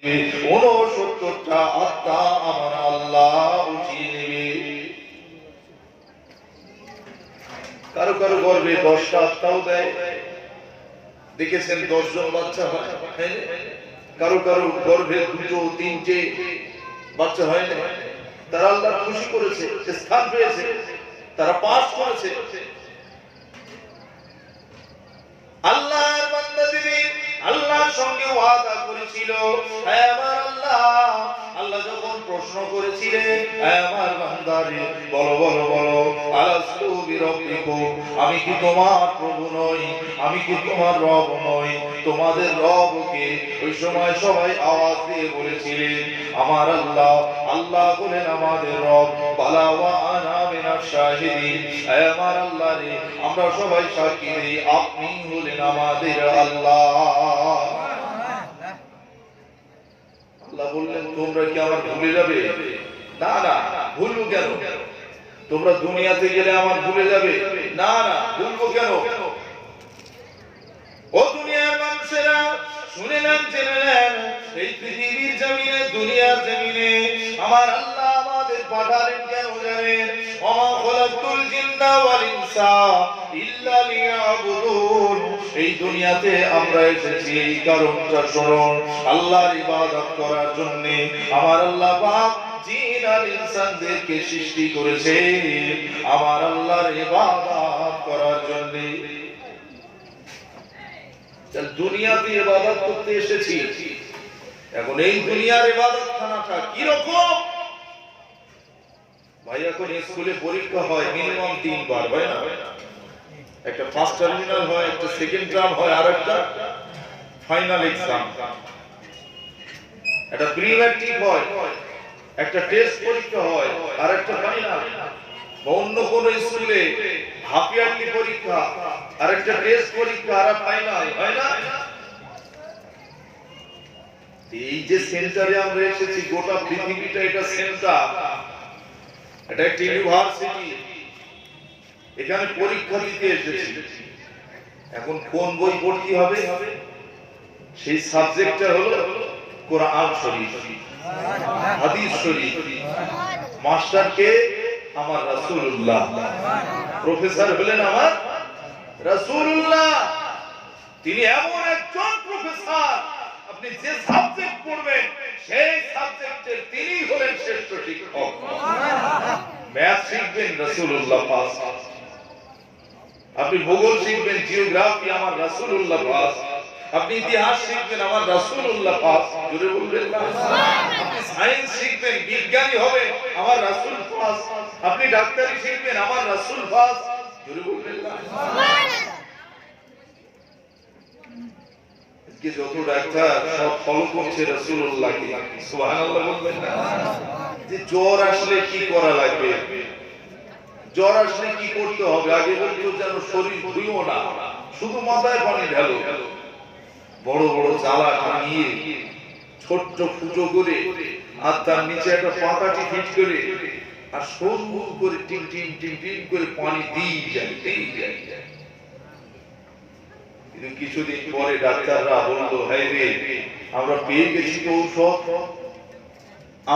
69টা আত্মা আমার আল্লাহ উঠিয়ে নেবে। কারো কারো গর্ভে 10টা আত্মাও দেয়, দেখেছেন 10 জন বাচ্চা হয়, কারো কারো গর্ভে 2টো 3টে বাচ্চা হয় না। তারা আল্লাহ খুশি করেছে, স্থান পেয়েছে, তারা পাস করেছে। আল্লাহর বান্দাদেরই আল্লাহর সঙ্গে ওয়াদা করেছিল, হে আমার আল্লাহ, আল্লাহ যখন প্রশ্ন করেছিলেন, হে আমার বান্দারে বলো বলো বলো, আলাস্তু বিরব্বিকুম, আমি কি তোমার প্রভু নই, আমি কি তোমার রব নই, তোমাদের রবকে? ওই সময় সবাই আওয়াজ দিয়ে বলেছিলেন আমার আল্লাহ। আল্লাহ বলেন আমাদের রব, বালা ওয়া আনা মিনাশ শাহিদিন, হে আমার আল্লাহ রে, আমরা সবাই সাক্ষী দিই আপনি হলেন আমাদের আল্লাহ। আল্লাহ বললেন তোমরা কি আমার ভুলে যাবে? না না, ভুলবো কেন? তোমরা দুনিয়াতে গেলে আমার ভুলে যাবে? না না, ভুলবো কেন? ও দুনিয়ার মানুষেরা, শুনে নেন, জেনে নেন, এই পৃথিবীর জমিনে, দুনিয়ার জমিনে আমার আল্লাহ আমাদের পাঠালেন কেন জানেন? ওমা খালাকতুল জিন্না ওয়াল ইনসা ইল্লা লিয়াবুদুন। এই দুনিয়াতে আমরা এসেছি এই কারণটা শুনুন, আল্লাহর ইবাদত করার জন্য। আমার আল্লাহ পাক জিন আর ইনসানদেরকে সৃষ্টি করেছে আমার আল্লাহর ইবাদত করার জন্য। দুনিয়াতে ইবাদত করতে এসেছি। এখন এই দুনিয়ার ইবাদত খানাটা কি রকম? ভাই এখন স্কুলে পরীক্ষা হয় মিনিমাম 3 বার, হয় না? একটা ফার্স্ট টার্মিনাল হয়, একটা সেকেন্ড টার্ম হয়, আর একটা ফাইনাল এক্সাম। একটা প্রিলিমিনারি হয়, একটা টেস্ট পরীক্ষা হয়, আর একটা ফাইনাল। অন্য কোন স্কুলে হাফ ইয়ারলি পরীক্ষা, আর একটা টেস্ট পরীক্ষা, আর ফাইনাল, হয় না? এই যে সেন্টারে আমরা এসেছি, গোটা পৃথিবীটা এটা সেন্টার, এটা একটা ইউনিভার্সিটি। এখানে পরীক্ষা দিতে এসেছি। এখন কোন বই পড়তে হবে? সেই সাবজেক্টটা হলো কোরআন শরীফ, হাদিস শরীফ। মাস্টার কে? আমার রাসূলুল্লাহ। প্রফেসর হলেন আমার রাসূলুল্লাহ। তিনি এমন একজন প্রফেসর, আপনি যে সাবজেক্ট পড়বেন সেই সাবজেক্টের তিনি হলেন শ্রেষ্ঠ শিক্ষক। ম্যাথ শিখবেন রাসূলুল্লাহ পাস, আপনি ভূগোল শিখবেন, জিওগ্রাফি আমার রাসূলুল্লাহ পাস, আপনি ইতিহাস শিখবেন আমার রাসূলুল্লাহ পাস, জোরে বলবেন না? আপনি সায়েন্স শিখবেন, বিজ্ঞানী হবে আমার রাসূল পাস, আপনি ডাক্তারি শিখবেন আমার রাসূল পাস, জোরে বলবেন না? আজকে যত ডাক্তার সব ফলো করছে রাসূলুল্লাহকে, সুবহানাল্লাহ বলবেন না? যে জ্বর আসলে কি করা লাগবে, জ্বর আসলে কি করতে হবে? আগে বলতো যেন শরীর ধুইও না, শুধু মাথায় পানি ঢালো। বড় বড় জ্বালা টানিয়ে ছোট্ট ফুটো করে আর তার নিচে একটা পাতাটি ফিট করে আর সরু করে টিম টিম টিম টিম করে পানি দিয়ে যায়, এই যায়। কিন্তু কিছুদিন পরে ডাক্তাররা বললো, হ্যাঁ রে, আমরা পেয়ে গেছি তো ঔষধ।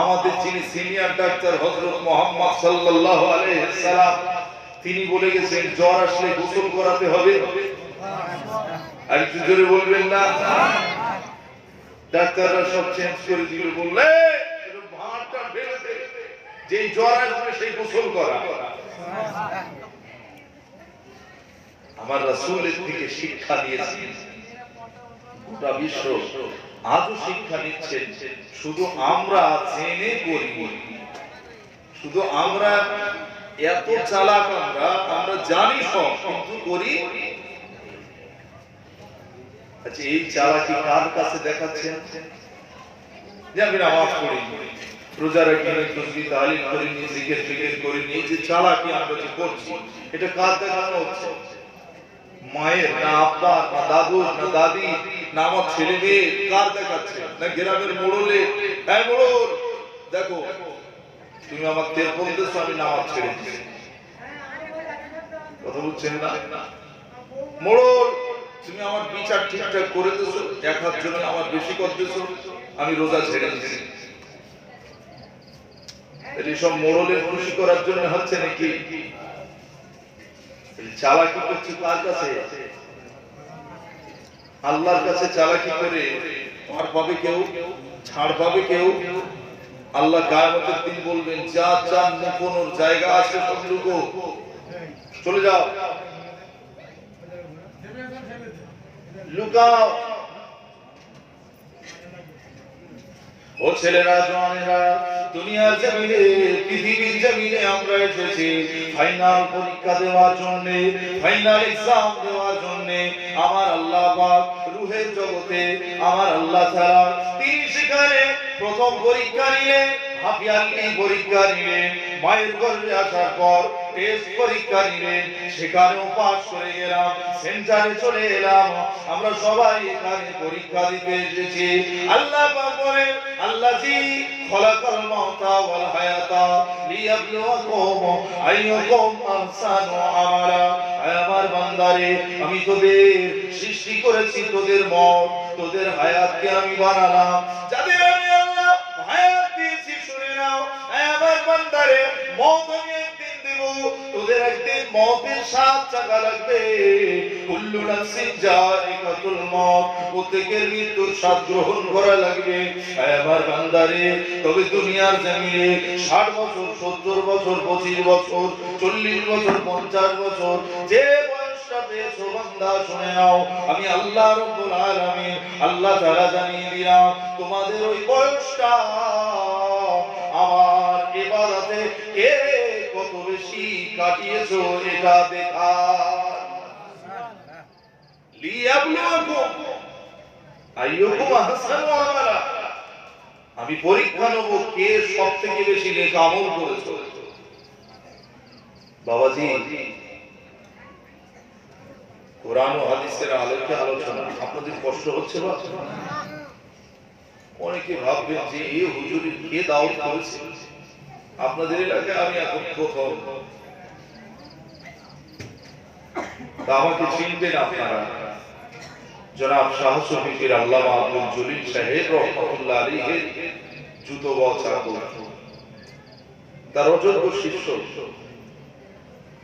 আমাদের যিনি সিনিয়র ডাক্তার হযরত মুহাম্মদ সাল্লাল্লাহু আলাইহি সাল্লাম, তিনি বলে গেছেন জ্বর আসলে গোসল করাতে হবে। আর একটু জোরে বলবেন না? ডাক্তাররা সব চেঞ্জ করে দিল, বললে ভাতটা ফেলে দে, যে জ্বর আসবে সেই গোসল করা। আমার রাসূলের থেকে শিক্ষা নিয়েছি গোটা বিশ্ব, আজও শিক্ষা নিচ্ছেন। শুধু আমরা জেনে করি, শুধু আমরা এত চালাক, আমরা জানি সব কিন্তু করি। আচ্ছা, এই চালাকি কার কাছে দেখাচ্ছেন? যে আমি নামাজ পড়ি, রোজা রাখি, তাসবিহ তাহলিল করি, জিকির ফিকির করি, এই যে চালাকি আমরা যে করছি, এটা কার দেখানো হচ্ছে? মায়ের না, আব্বা না, দাদু না, দাদি না, আমার ছেলে মেয়ে? কার দেখাচ্ছে? না গ্রামের মোড়লে, হ্যাঁ মোড়ল দেখো তুমি আমার তেল বলতেছো, আমি নামাজ ছেড়ে দিচ্ছি। কথা বলছেন না? মোড়ল তুমি আমার বিচার ঠিকঠাক করে দিছো, 1 হাত জমি আমার বেশি করে দিছো, আমি রোজা ছেড়ে দিচ্ছি। এসব মোড়লের খুশি করার জন্য হচ্ছে নাকি? চালাকি করছে কার কাছে? আল্লাহর কাছে চালাকি করে পার পাবে কেউ, ছাড় পাবে কেউ? আল্লাহ কিয়ামতের দিন বলবেন, যা চান লুকোনোর জায়গা আছে সব লুকো, চলে যাও, লুকাও। ও ছেলেরা, জওয়ানেরা, দুনিয়ার জমিনে, পৃথিবীর জমিনে আমরা এসেছি ফাইনাল পরীক্ষা দেওয়ার জন্য, ফাইনাল এক্সাম দেওয়ার জন্য। আমার আল্লাহ পাক রূহের জগতে, আমার আল্লাহ তাআলা তিনি সেখানে প্রথম পরীক্ষা নিলেন, হাফিয়ালি পরীক্ষা নিলেন, মায়ের গর্ভে আসার পর টেস্ট পরীক্ষা নিলেন, সেখানেও পাস করে গেলাম, সেন্টারে চলে এলাম। আমরা সবাই এখানে পরীক্ষা দিতে এসেছি। আল্লাহ পাক বলেন, আল্লাযী খলাকাল মাউতা ওয়াল হায়াতা লিয়াবলুয়াকুম আইয়ুকুম আহসানু আমালা। আমার বান্দারে, আমি তোদের সৃষ্টি করেছি, তোদের মত, তোদের হায়াতকে আমি বানালাম। যাদের আমি আল্লাহ হায়াত দিয়েছি, শুনে নাও, আমার বান্দারে, মত আমি একদিন দেব, তোদের একদিন মতের স্বাদ চাখা লাগবে। কুল্লু নাফসিন যায়িকাতুল মত, প্রত্যেকের মৃত্যুর স্বাদ গ্রহণ করা লাগবে। আমার বান্দারে, তবে দুনিয়ার জমিনে 60 বছর, 70 বছর, 25 বছর, 40 বছর, 50 বছর, যে বয়সটা পেয়েছো বান্দা, শুনে নাও, আমি আল্লাহ রাব্বুল আলামিন, আল্লাহ তাআলা জানিয়ে দিলাম, তোমাদের ওই বয়সটা আমার ইবাদতে কে কত বেশি কাটিয়েছো এটা দেখা। লিয়াবলুয়াকুম আইয়ুকুম আহসানু আমালা, আমি পরীক্ষা নেব কে সবথেকে বেশি নেক আমল করেছে। বাবাজি, কোরআন ও হাদিসের আলোকে আলোচনা, আপনাদের কষ্ট হচ্ছে? বা অনেকে ভাববেন যে এই হুজুরি কে দাওয়াত করেছে? আপনাদের এলাকায় আমি এখন প্রথম, তা আমাকে চিনবেন আপনারা। জনাব শাহ শফিকুর আল্লামা আব্দুল জলিল সাহেব রাহমাতুল্লাহ আলাইহি জুতো বচা, তার অযোগ্য শিষ্য।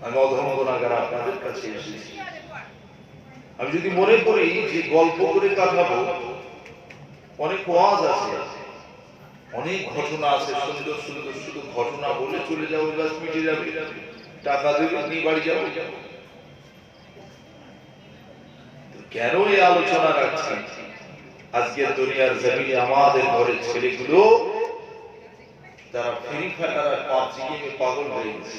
আমি অধম গুনাহগার আপনাদের কাছে এসেছি। আমি যদি মনে করি যে গল্প করে কাটাবো, অনেক ওয়াজ আছে, অনেক ঘটনা আছে, সুন্দর সুন্দর, শুধু ঘটনা বলে চলে যাবো, বাস মিটে যাবে, টাকা দেবে, নিয়ে বাড়ি যাবো। কেন এই আলোচনা রাখছি? আজকে দুনিয়ার জমিনে আমাদের ঘরের ছেলেগুলো যারা ফ্রি ফায়ার আর পাবজি গেমে পাগল হয়ে গেছে,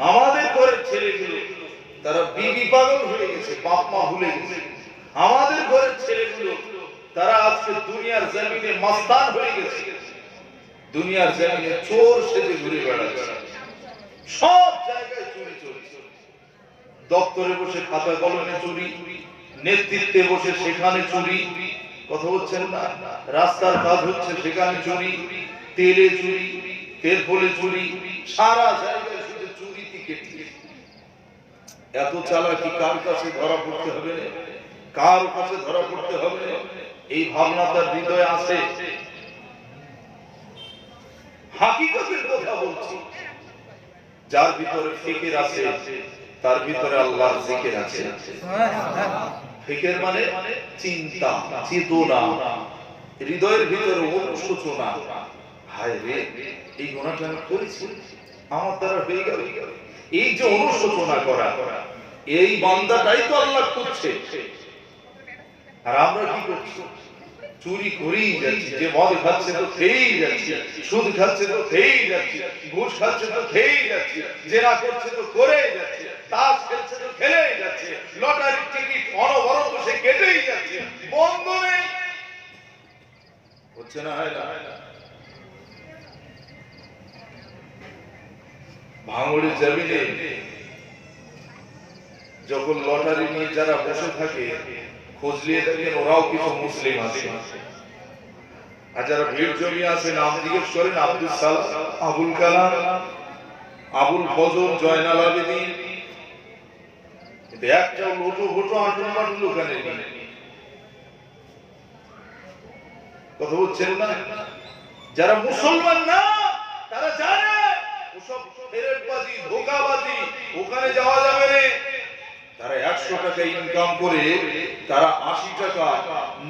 আমাদের ঘরের ছেলেগুলো তারা বিবি পাগল হয়ে গেছে, বাপ মা ভুলে গেছে। আমাদের ঘরের ছেলেগুলো তারা আজকে দুনিয়ার জমিনে মাস্তান হয়ে গেছে, দুনিয়ার জমিনে চোর সেজে ঘুরে বেড়াচ্ছে, সব জায়গায় চুরি চলছে। দপ্তরে বসে খাতা কলমে চুরি, নেতৃত্বে বসে সেখানে চুরি, কথা বলছেন না? রাস্তার কাজ হচ্ছে সেখানে চুরি, তেলে চুরি, তেল ফলে চুরি, সারা জায়গায় শুধু চুরি থেকে। এত চালাকি কার কাছে ধরা পড়তে হবে? কার কাছে ধরা পড়তে হবে? এই ভাবনা তার হৃদয়ে আসে। হাকিকতের কথা বলছি, যার ভিতরে ফিকির আছে তার ভিতরে আল্লাহর জিকির আছে। ফিকির মানে চিন্তা, চেতনা, হৃদয়ের ভিতরে অনুশোচনা, হায় রে এই গুনাহটা আমি করেছি, আমার দ্বারা হয়ে গেল। এই যে অনুশোচনা করা, এই বান্দাটাই তো আল্লাহ করছে। আর আমরা কি করছি? চুরি করেই যাচ্ছি, যে মদ খাচ্ছে তো খেয়েই যাচ্ছি, সুদ খাচ্ছে তো খেয়েই যাচ্ছি, ঘুষ খাচ্ছে তো খেয়েই যাচ্ছি, জেনা করছে তো করেই যাচ্ছে, তাস খেলছে তো খেলেই যাচ্ছে, লটারির টিকিট অনবরত সে কেটেই যাচ্ছে, বন্ধ নেই, হচ্ছে না? হয় না? ভাঙড়ের জমিনে যখন লটারি নিয়ে যারা বসে থাকে, খোঁজ নিয়ে দেখেন ওরাও কিছু মুসলিম আছে। আর যারা ভিড় জমিয়ে আছে, নাম জিজ্ঞেস করেন, আব্দুল সালাম, আবুল কালাম, আবুল ফজল, জয়নাল আবেদিন, কিন্তু একটা লোটো ভোটো আটুল মাটুল ওখানে নেই। কথা বলছেন না? যারা মুসলমান না তারা জানে ওসব ফেরেববাজি, ধোঁকাবাজি, ওখানে যাওয়া যাবে না। তারা 100 টাকা ইনকাম করে তারা 80 টাকা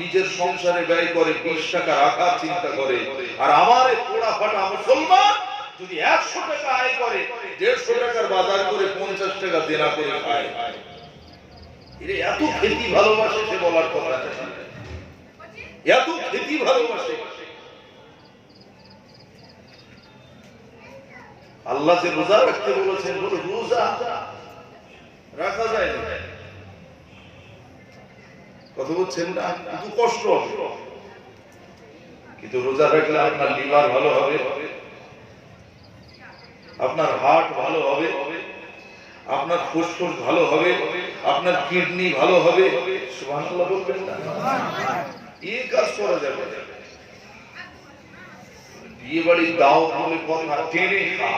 নিজের সংসারে ব্যয় করে, 20 টাকা রাখার চিন্তা করে। আর আমার পোড়া ফাটা মুসলমান যদি 100 টাকা আয় করে 150 টাকার বাজার করে 50 টাকা দেনা করে খায়। এরা এত খেতি ভালোবাসে, সে বলার কথা না। এত খেতি ভালোবাসে। আল্লাহ যে রোজা রাখতে বলেছেন, বলে রোজা রাখা যায় না। কথা বলছেন না? কিন্তু কষ্ট হবে। কিন্তু রোজা রাখলে আপনার লিভার ভালো হবে, আপনার হার্ট ভালো হবে, আপনার ফুসফুস ভালো হবে, আপনার কিডনি ভালো হবে। সুবহানাল্লাহ বলবেন না? এই কাজ করা যাবে। বিয়ে বাড়ির দাওয়াত বলে কথা টেনে খা,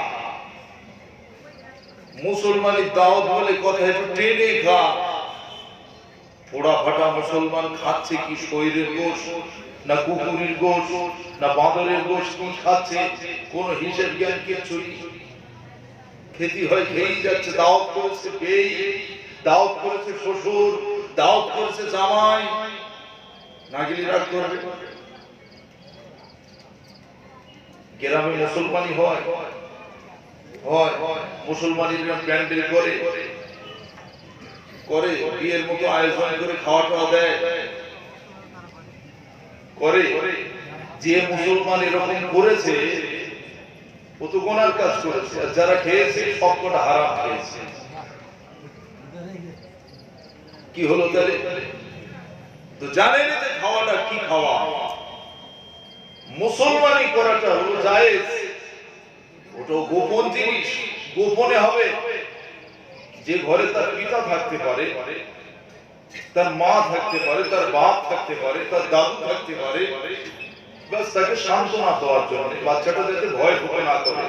মুসলমানের দাওয়াত বলে কথা একটু টেনে খা। পোড়া ফাটা মুসলমান খাচ্ছে কি শরীরের গোশত, না কুকুরের গোশত, না বাঁদরের গোশত, কি খাচ্ছে কোন হিসেব জ্ঞান কিচ্ছু নেই। খেতে হয় খেয়েই যাচ্ছে। দাওয়াত করেছে বেই, দাওয়াত করেছে শ্বশুর, দাওয়াত করেছে জামাই, না গেলে রাগ করবে। গ্রামে মুসলমানি হয়, মুসলমানিরা প্যান্ডেল করে করে বিয়ের মতো আয়োজন করে খাওয়া টাওয়া দেয় করে। যে মুসলমান এরকম করেছে ও তো গোনার কাজ করেছে, আর যারা খেয়েছে সবকটা হারাম খেয়েছে। কি হলো তাহলে? তো জানেন যে খাওয়াটা কি খাওয়া। মুসলমানি করাটা হলো জায়েজ, ওটা গোপন জিনিস, গোপনে হবে। যে ঘরে তার পিতা থাকতে পারে, তার মা থাকতে পারে, তার বাপ থাকতে পারে, তার দাদু থাকতে পারে, বাস তাকে সান্ত্বনা দেওয়ার জন্য, বাচ্চাটা যাতে ভয় ভয় না করে।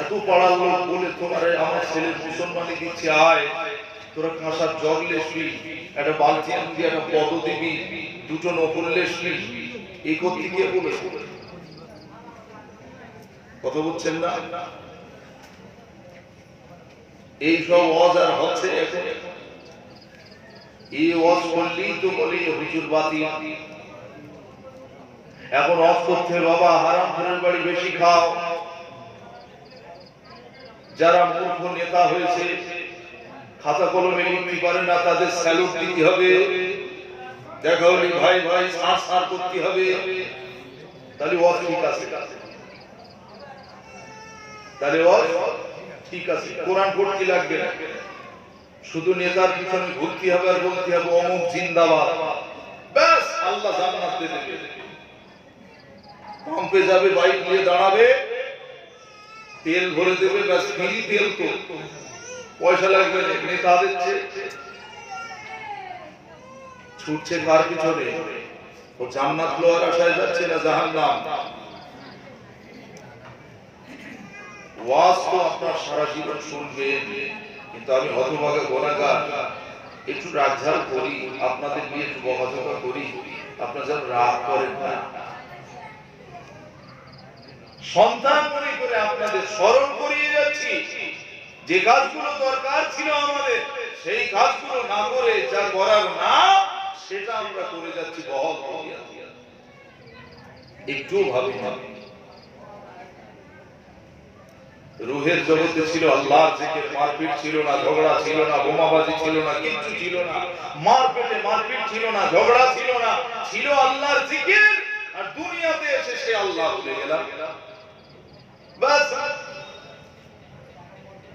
এত পাড়ার লোক বলে তোমার আমার ছেলে মুসলমানি দিচ্ছে, আয় তোরা কাঁসার জগ লেসবি, একটা বালতি আনবি, একটা পদ দিবি, দুটো নকল লেসবি, এই করতে গিয়ে বলেছে। কথা বলছেন না? এই সব ওয়াজ আর হচ্ছে এখন। এই ওয়াজ করলেই তো বলি হুজুর বাতি। এখন ওয়াজ করতে বাবা হারাম খোরের বাড়ি বেশি খাও। যারা মূর্খ নেতা হয়েছে, খাতা কলমে লিখতে পারে না, তাদের স্যালুট দিতে হবে। দেখা হলি ভাই ভাই সার সার করতে হবে। তাহলে ওয়াজ ঠিক আছে, তাহলে ওয়াজ ঠিক আছে। কোরআন পড়তে লাগবে না, শুধু নেতার পিছনে ঘুরতে হবে আর বলতে হবে অমুক জিন্দাবাদ, ব্যাস আল্লাহ জান্নাত দিয়ে দেবে। পাম্পে যাবে, বাইক নিয়ে দাঁড়াবে, তেল ভরে দেবে, ব্যাস ফ্রি তেল, তো পয়সা লাগবে না। নেতা দিচ্ছে, ছুটছে কার পিছনে? ও জান্নাত লওয়ার আশায় যাচ্ছে না জাহান্নাম। ওয়াজ তো আপনার সারা জীবন শুনবেন, কিন্তু আমি হতভাগা গুনাহগার, একটু রাগঝাল করি, আপনাদের নিয়ে একটু বকাঝকা করি, আপনারা যেন রাগ করেন না। সন্তান মনে করে আপনাদের স্মরণ করিয়ে যাচ্ছি, যে কাজগুলো দরকার ছিল আমাদের সেই কাজগুলো না করে যা করার না সেটা আমরা করে যাচ্ছি বহল করিয়া। একটু ভাবি না, রুহের জগতে ছিল আল্লাহর জিকির, মারপিট ছিল না, ঝগড়া ছিল না, বোমাবাজি ছিল না, কিচ্ছু ছিল না। মারপিট ছিল না, ঝগড়া ছিল না, ছিল আল্লাহর জিকির। আর দুনিয়াতে এসে সে আল্লাহ ভুলে গেলাম। বাস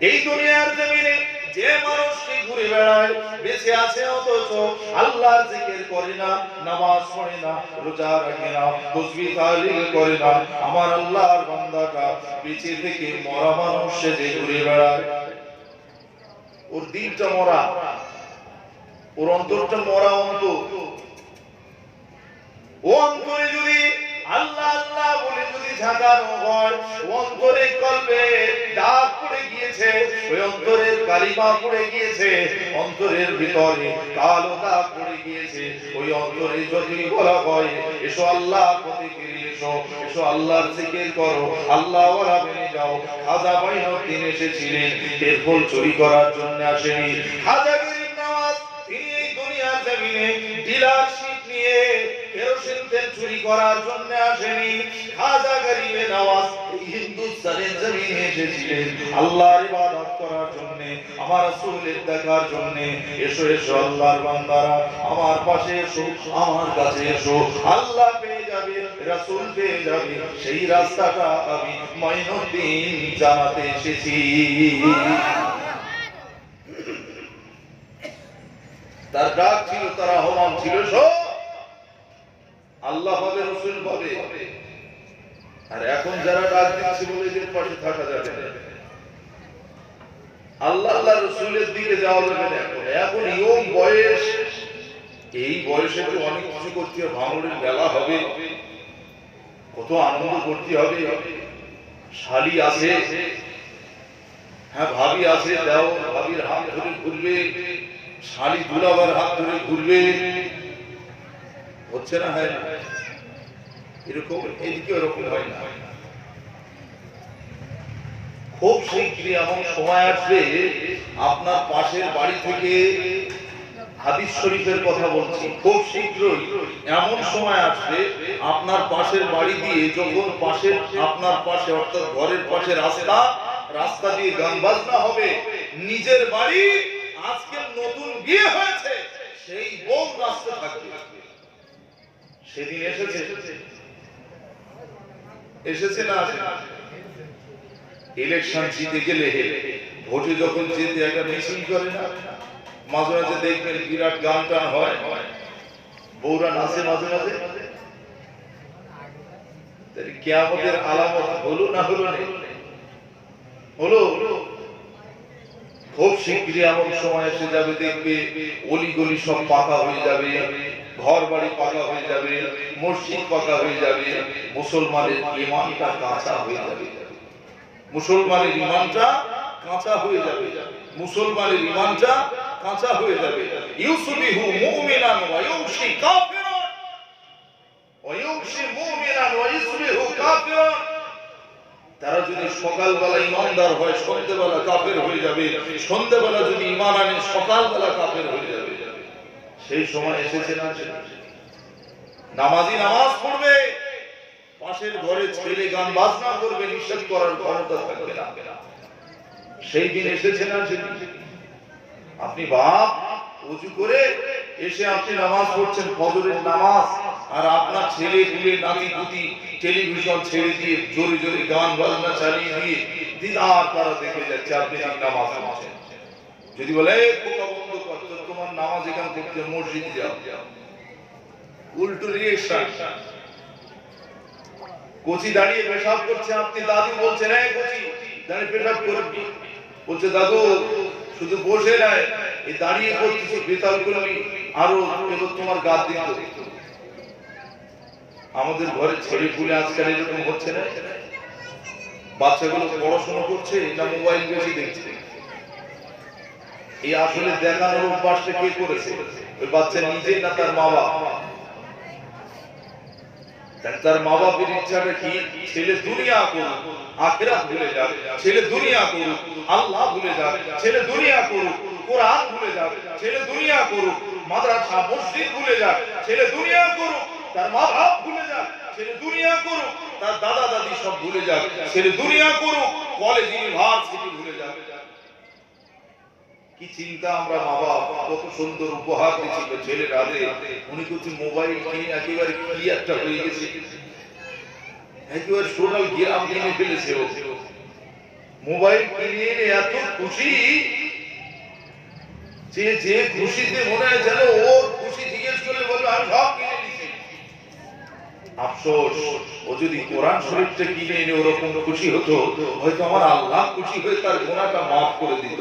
এই দুনিয়ার জমিনে যে মানুষটি ঘুরে বেড়ায়, বেঁচে আছে অথচ আল্লাহর জিকির করে না, নামাজ পড়ে না, রোজা রাখে না, তাসবিহ তাহলিল করে না, আমার আল্লাহর বান্দাটা বেঁচে থেকে মরা মানুষ সেজে ঘুরে বেড়ায়। ওর দিলটা মরা, ওর অন্তরটা মরা অন্তর। ও অন্তরে যদি আল্লাহ আল্লাহ বলে যদি ঝাঁকানো হয়, অন্তরে কলবে দাগ পড়ে গিয়ে গিয়েছে, ওই অন্তরের কালিমা পড়ে গিয়েছে, অন্তরের ভিতরে কালো দাগ পড়ে গিয়েছে। ওই অন্তরে যদি বলা হয় এসো আল্লাহর পথে ফিরে এসো, এসো আল্লাহর জিকির করো, আল্লাহ ওয়ালা বনে যাও। খাজা মাইনুদ্দিন এসেছিলেন এর ফল চুরি করার জন্য আসেনি। খাজা গরিব নওয়াজ তিনি এই দুনিয়ার জমিনে ডিলারশিপ নিয়ে কেরোসিন তেল চুরি করার জন্য আসেনি। খাজা গরিব নওয়াজ হিন্দুস্তানের জমিনে এসেছিলেন আল্লাহর ইবাদত করার জন্য, আমার রাসূলের দেখার জন্য। এসো এসো আল্লাহর বান্দারা, আমার পাশে এসো, আমার কাছে এসো, আল্লাহ পেয়ে যাবে, রাসূল পেয়ে যাবে। সেই রাস্তাটা আমি মাইনুদ্দিন জানাতে এসেছি। তার ডাক ছিল, তার আহ্বান ছিল, আল্লাহ পাবে, রাসূল পাবে। আর এখন যারা ডাক দিচ্ছে বলে এদের পাশে থাকা যাবে না, আল্লাহ আল্লাহ রাসূলের দিকে যাওয়া যাবে না। এখন ইয়ং বয়স, এই বয়সে তো অনেক কিছু করতে হবে। ভাঙড়ের মেলা হবে, কত আনন্দ করতে হবে। শালি আছে, হ্যাঁ ভাবি আছে, দাও ভাবির হাত ধরে ঘুরবে, শালি দুলাবার হাত ধরে ঘুরবে, হচ্ছে না? হয় না এরকম? এদিকে ওরকম হয় না। খুব শীঘ্রই এমন সময় আসবে, আপনার পাশের বাড়ি থেকে, হাদিস শরীফের কথা বলছি, খুব শীঘ্রই এমন সময় আসবে আপনার পাশের বাড়ি দিয়ে যখন পাশের, আপনার পাশে অর্থাৎ ঘরের পাশে রাস্তা দিয়ে গান বাজনা হবে, নিজের বাড়ি আজকে নতুন বিয়ে হয়েছে সেই বউ রাস্তা থাকবে। সেদিন এসেছে, এসেছে না? ইলেকশন জিতে গেলে, ভোটে যখন জিতে একটা মিছিল করে না, মাঝে মাঝে দেখবেন বিরাট গান টান হয়, বউরা নাচে মাঝে মাঝে। কিয়ামতের আলামত হলো না হলো? হলো। খুব শীঘ্রই এমন সময় এসে যাবে, দেখবে অলিগলি সব পাকা হয়ে যাবে, ঘর বাড়ি পাকা হয়ে যাবে, মসজিদ পাকা হয়ে যাবে, মুসলমানের ঈমানটা কাঁচা হয়ে যাবে। মুসলমানের ঈমানটা কাঁচা হয়ে যাবে, মুসলমানের ঈমানটা কাঁচা হয়ে যাবে। ইউসবিহু মুমিনান ওয়া ইউমসি কাফিরান, ওয়া ইউমসি মুমিনান ওয়া ইউসবিহু কাফিরান। তারা যদি সকালবেলা ঈমানদার হয়, সন্ধ্যাবেলা কাফের হয়ে যাবে, সন্ধ্যাবেলা যদি ঈমান আনে, সকালবেলা কাফের হয়ে যাবে। সেই সময় এসেছে না? নামাজি নামাজ পড়বে, পাশের ঘরে ছেলে গান বাজনা করবে, নিষেধ করার ক্ষমতা থাকবে না। সেই দিন এসেছে না? আপনি বাপ ওযু করে এসে আপনি নামাজ পড়ছেন, ফজরের নামাজ, আর আপনার ছেলে পুলে নাতি পুতি টেলিভিশন ছেড়ে দিয়ে জোরে জোরে গান বাজনা চালিয়ে দিয়ে দিদার তারা দেখে যাচ্ছে আপনি নামাজ পড়ছেন। যদি বলে খোকা বন্ধ কর, তোমার নামাজ এখান থেকে মসজিদ যাও, উল্টো রিয়েকশন। কোচি দাঁড়িয়ে পেশাব করছে, আপনি দাদু বলছেন এই কোচি দাঁড়িয়ে পেশাব করবি, বলছে দাদু শুধু বসে নাই, এই দাঁড়িয়ে করছিস বেতাল করবি, আরো এবার তোমার গাদ দিত। আমাদের ঘরে ছেলে পুলে আজকাল এরকম হচ্ছে না? বাচ্চাগুলো পড়াশোনা করছে না মোবাইল বেশি দেখছে? এই আসলে দেখানোর অভ্যাসটা কে করেছে? ওই বাচ্চা নিজে না তার মা বাবা? তার মা বাবার ইচ্ছাটা কি? ছেলে দুনিয়া করুক, আখিরাত ভুলে যাক, ছেলে দুনিয়া করুক, আল্লাহ ভুলে যাক, ছেলে দুনিয়া করুক, কোরআন ভুলে যাক, ছেলে দুনিয়া করুক, মাদ্রাসা মসজিদ ভুলে যাক, ছেলে দুনিয়া করুক, তার মা বাপ ভুলে যাক, ছেলে দুনিয়া করুক, তার দাদা দাদি সব ভুলে যাক, ছেলে দুনিয়া করুক, কলেজ ইউনিভার্সিটি ভুলে যাক। কি চিন্তা আমরা মা বাপ, কত সুন্দর উপহার দিচ্ছি ছেলের হাতে, উনি করছে মোবাইল কিনে একেবারে কি একটা হয়ে গেছে, একেবারে টোটাল গ্রাম কিনে ফেলেছে। মোবাইল কিনে এত খুশি যে খুশিতে মনে হয় যেন ওর খুশি জিজ্ঞেস করলে বলবে আমি সব কিনে নিয়েছি। আফসোস, ও যদি কোরআন শরীফটা কিনে এনে ওরকম খুশি হতো, হয়তো আমার আল্লাহ খুশি হয়ে তার গুনাহটা মাফ করে দিত।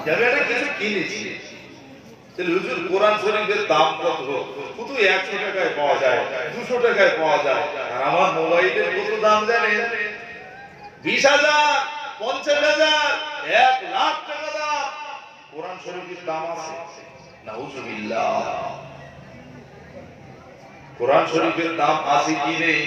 যাবে এটা কিছু কিনেছি, তাহলে হুজুর কোরআন শরীফের দাম কত? শুধু 100 টাকায় পাওয়া যায়, 200 টাকায় পাওয়া যায়, আর আমার মোবাইলের কত দাম জানেন? 20,000, 50,000 1,00,000 টাকা দাম কোরআন শরীফের দাম আছে নাউজুবিল্লাহ কোরআন শরীফের দাম আছে কি নেই